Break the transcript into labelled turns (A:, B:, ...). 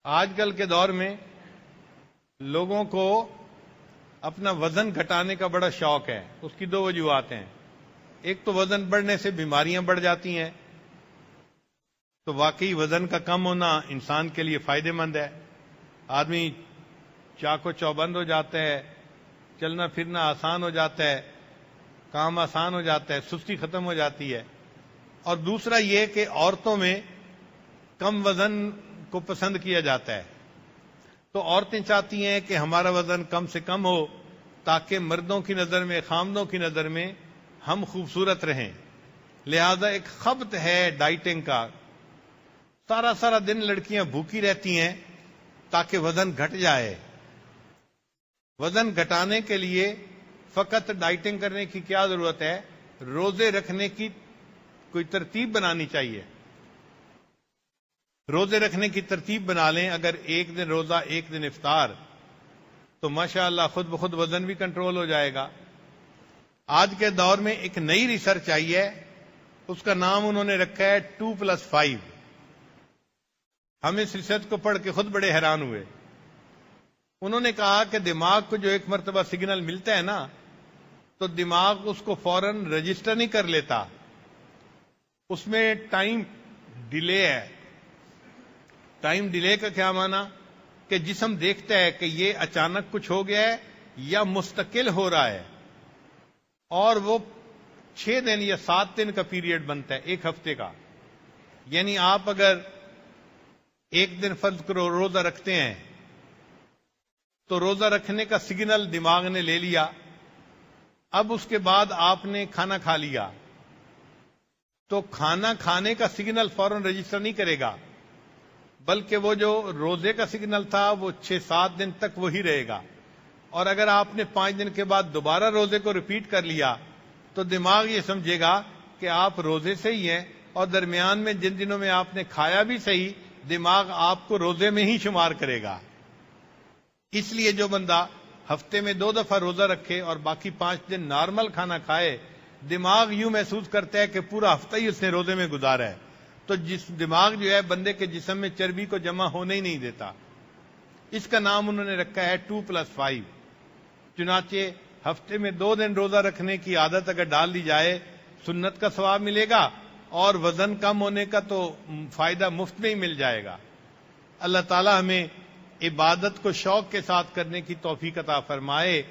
A: آج کل کے دور میں لوگوں کو اپنا وزن گھٹانے کا بڑا شوق ہے۔ اس کی دو وجوہات ہیں۔ ایک تو وزن بڑھنے سے بیماریاں بڑھ جاتی ہیں، تو واقعی وزن کا کم ہونا انسان کے لیے فائدہ مند ہے۔ آدمی چاق و چوبند ہو جاتا ہے، چلنا پھرنا آسان ہو جاتا ہے، کام آسان ہو جاتا ہے، سستی ختم ہو جاتی ہے۔ اور دوسرا یہ کہ عورتوں میں کم وزن کو پسند کیا جاتا ہے، تو عورتیں چاہتی ہیں کہ ہمارا وزن کم سے کم ہو تاکہ مردوں کی نظر میں، خامدوں کی نظر میں ہم خوبصورت رہیں۔ لہذا ایک خبط ہے ڈائٹنگ کا۔ سارا دن لڑکیاں بھوکی رہتی ہیں تاکہ وزن گھٹ جائے۔ وزن گھٹانے کے لیے فقط ڈائٹنگ کرنے کی کیا ضرورت ہے؟ روزے رکھنے کی کوئی ترتیب بنانی چاہیے۔ روزے رکھنے کی ترتیب بنا لیں، اگر ایک دن روزہ ایک دن افطار، تو ماشاءاللہ خود بخود وزن بھی کنٹرول ہو جائے گا۔ آج کے دور میں ایک نئی ریسرچ آئی ہے، اس کا نام انہوں نے رکھا ہے 2+5۔ ہم اس ریسرچ کو پڑھ کے خود بڑے حیران ہوئے۔ انہوں نے کہا کہ دماغ کو جو ایک مرتبہ سگنل ملتا ہے نا، تو دماغ اس کو فوراً رجسٹر نہیں کر لیتا، اس میں ٹائم ڈیلے ہے۔ ٹائم ڈیلے کا کیا معنی؟ کہ جسم دیکھتا ہے کہ یہ اچانک کچھ ہو گیا ہے یا مستقل ہو رہا ہے، اور وہ 6 دن یا 7 دن کا پیریڈ بنتا ہے ایک ہفتے کا۔ یعنی آپ اگر ایک دن فرض کرو روزہ رکھتے ہیں، تو روزہ رکھنے کا سگنل دماغ نے لے لیا، اب اس کے بعد آپ نے کھانا کھا لیا، تو کھانا کھانے کا سگنل فوراً رجسٹر نہیں کرے گا، بلکہ وہ جو روزے کا سگنل تھا وہ 6-7 دن تک وہی رہے گا۔ اور اگر آپ نے 5 دن کے بعد دوبارہ روزے کو ریپیٹ کر لیا، تو دماغ یہ سمجھے گا کہ آپ روزے سے ہی ہیں، اور درمیان میں جن دنوں میں آپ نے کھایا بھی صحیح، دماغ آپ کو روزے میں ہی شمار کرے گا۔ اس لیے جو بندہ ہفتے میں 2 دفعہ روزہ رکھے اور باقی 5 دن نارمل کھانا کھائے، دماغ یوں محسوس کرتا ہے کہ پورا ہفتہ ہی اس نے روزے میں گزارا ہے۔ تو دماغ جو ہے بندے کے جسم میں چربی کو جمع ہونے ہی نہیں دیتا۔ اس کا نام انہوں نے رکھا ہے 2+5۔ چنانچہ ہفتے میں 2 دن روزہ رکھنے کی عادت اگر ڈال دی جائے، سنت کا ثواب ملے گا، اور وزن کم ہونے کا تو فائدہ مفت میں ہی مل جائے گا۔ اللہ تعالی ہمیں عبادت کو شوق کے ساتھ کرنے کی توفیق عطا فرمائے۔